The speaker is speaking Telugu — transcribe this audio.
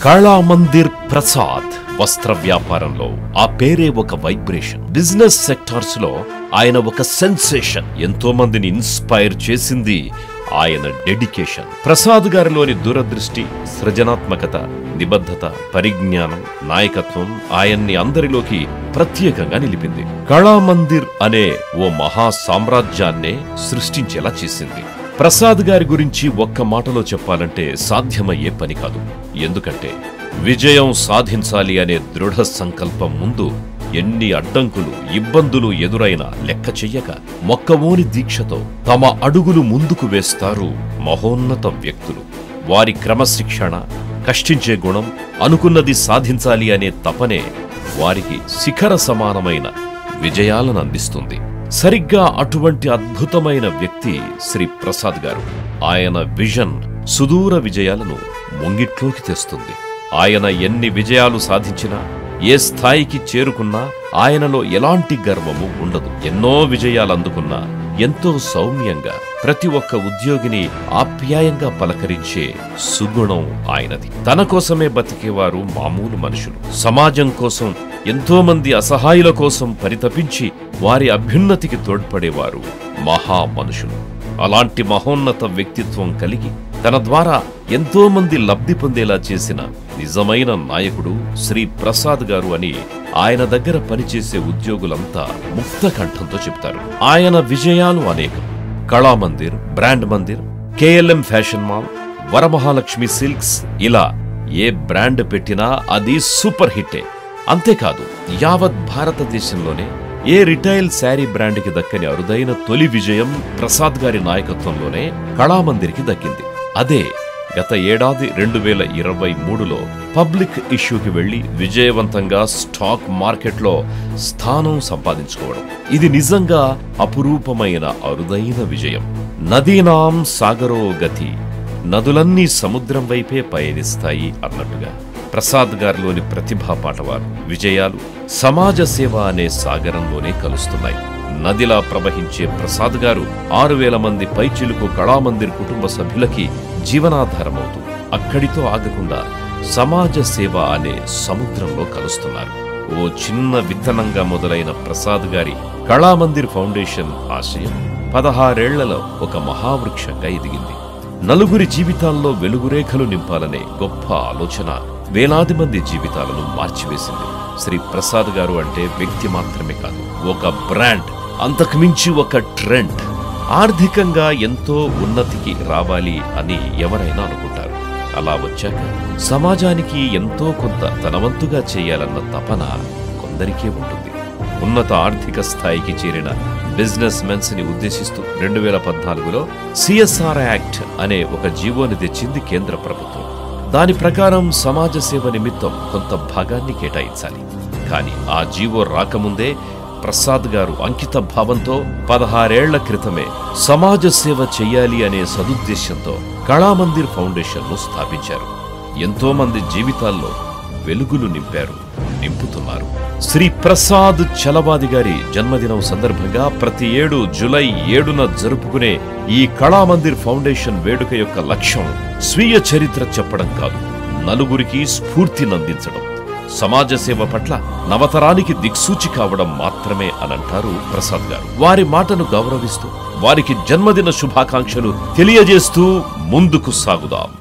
కళామందిర్ ప్రసాద్ వస్త్ర వ్యాపారంలో ఆ పేరే ఒక వైబ్రేషన్. బిజినెస్ సెక్టార్స్ లో ఆయన ఒక సెన్సేషన్. ఎంతో మందిని ఇన్స్పైర్ చేసింది ఆయన డెడికేషన్. ప్రసాద్ గారిలోని దూరదృష్టి, సృజనాత్మకత, నిబద్ధత, పరిజ్ఞానం, నాయకత్వం ఆయన్ని అందరిలోకి ప్రత్యేకంగా నిలిపింది. కళామందిర్ అనే ఓ మహా సామ్రాజ్యాన్నే సృష్టించేలా చేసింది. ప్రసాద్ గారి గురించి ఒక్క మాటలో చెప్పాలంటే సాధ్యమయ్యే పని కాదు. ఎందుకంటే విజయం సాధించాలి అనే దృఢ సంకల్పం ముందు ఎన్ని అడ్డంకులు, ఇబ్బందులు ఎదురైనా లెక్క చెయ్యక మొక్కవోని దీక్షతో తమ అడుగులు ముందుకు వేస్తారు మహోన్నత వ్యక్తులు. వారి క్రమశిక్షణ, కష్టించే గుణం, అనుకున్నది సాధించాలి అనే తపనే వారికి శిఖర సమానమైన విజయాలను అందిస్తుంది. సరిగ్గా అటువంటి అద్భుతమైన వ్యక్తి శ్రీ ప్రసాద్ గారు. ఆయన విజన్ సుదూర విజయాలను ముంగిట్లోకి తెస్తుంది. ఆయన ఎన్ని విజయాలు సాధించినా, ఏ స్థాయికి చేరుకున్నా ఆయనలో ఎలాంటి గర్వము ఉండదు. ఎన్నో విజయాలు అందుకున్నా ఎంతో సౌమ్యంగా ప్రతి ఒక్క ఉద్యోగిని ఆప్యాయంగా పలకరించే సుగుణం ఆయనది. తన కోసమే బతికేవారు మామూలు మనుషులు. సమాజం కోసం, ఎంతో మంది అసహాయుల కోసం పరితపించి వారి అభ్యున్నతికి తోడ్పడేవారు మహా మనుషులు. అలాంటి మహోన్నత వ్యక్తిత్వం కలిగి తన ద్వారా ఎంతో మంది లబ్ధి పొందేలా చేసిన నిజమైన నాయకుడు శ్రీ ప్రసాద్ గారు అని ఆయన దగ్గర పనిచేసే ఉద్యోగులంతా ముక్త కంఠంతో చెప్తారు. ఆయన విజయాలు అనేకం. Kalamandir, brand Mandir, KLM fashion mall, Varamahalakshmi silks, ఇలా ఏ బ్రాండ్ పెట్టినా అది సూపర్ హిట్టే. అంతేకాదు, యావత్ భారతదేశంలోనే ఏ రిటైల్ శారీ బ్రాండ్కి దక్కని అరుదైన తొలి విజయం ప్రసాద్ గారి నాయకత్వంలోనే కళామందిర్కి దక్కింది. అదే గత ఏడాది 2023లో పబ్లిక్ ఇష్యూకి వెళ్లి విజయవంతంగా స్టాక్ మార్కెట్లో స్థానం సంపాదించుకోవడం. ఇది నిజంగా అపురూపమైన అరుదైన విజయం. నదీనాం సాగరో గతి, నదులన్నీ సముద్రం వైపే పయనిస్తాయి అన్నట్టుగా ప్రసాద్ గారిలోని ప్రతిభా పాటవారు విజయాలు సమాజ సేవ అనే సాగరంలోనే కలుస్తున్నాయి. నదిలా ప్రవహించే ప్రసాద్ గారు 6,000 మంది పైచిలుకు కళామందిర్ కుటుంబ సభ్యులకి జీవనాధారమవుతూ అక్కడితో ఆగకుండా సమాజ సేవ అనే సముద్రంలో కలుస్తున్నారు. ఓ చిన్న విత్తనంగా మొదలైన ప్రసాద్ గారి కళామందిర్ ఫౌండేషన్ ఆశయం 16 ఏళ్లలో ఒక మహావృక్షంగా ఎదిగింది. నలుగురి జీవితాల్లో వెలుగురేఖలు నింపాలనే గొప్ప ఆలోచన వేలాది మంది జీవితాలను మార్చివేసింది. శ్రీ ప్రసాద్ గారు అంటే వ్యక్తి మాత్రమే కాదు, ఒక బ్రాండ్, అంతకుమించి ఒక ట్రెండ్. ఆర్థికంగా ఎంతో ఉన్నతికి రావాలి అని ఎవరైనా అనుకుంటారు. అలా వచ్చాక సమాజానికి ఎంతో కొంత తనవంతుగా చేయాలన్న తపన కొందరికే ఉంటుంది. ఉన్నత ఆర్థిక స్థాయికి చేరిన బిజినెస్ మెన్స్ ని ఉద్దేశిస్తూ 2014లో CSR యాక్ట్ అనే ఒక జీవోని తెచ్చింది కేంద్ర ప్రభుత్వం. దాని ప్రకారం సమాజ సేవ నిమిత్తం కొంత భాగాన్ని కేటాయించాలి. కానీ ఆ జీవో రాకముందే ప్రసాద్ గారు అంకిత భావంతో 16 ఏళ్ల క్రితమే సమాజ సేవ చెయ్యాలి అనే సదుద్దేశంతో కళామందిర్ ఫౌండేషన్ను స్థాపించారు. ఎంతో మంది జీవితాల్లో వెలుగులు నింపుతున్నారు. శ్రీ ప్రసాద్ చలవాది గారి జన్మదినం సందర్భంగా ప్రతి ఏడు జూలై 7న జరుపుకునే ఈ కళామందిర్ ఫౌండేషన్ వేడుక యొక్క లక్ష్యం స్వీయ చరిత్ర చెప్పడం కాదు, నలుగురికి స్ఫూర్తినందించడం, సమాజ సేవ పట్ల నవతరానికి దిక్సూచి కావడం మాత్రమే అనంటారు ప్రసాద్ గారు. వారి మాటను గౌరవిస్తూ వారికి జన్మదిన శుభాకాంక్షలు తెలియజేస్తూ ముందుకు సాగుదాం.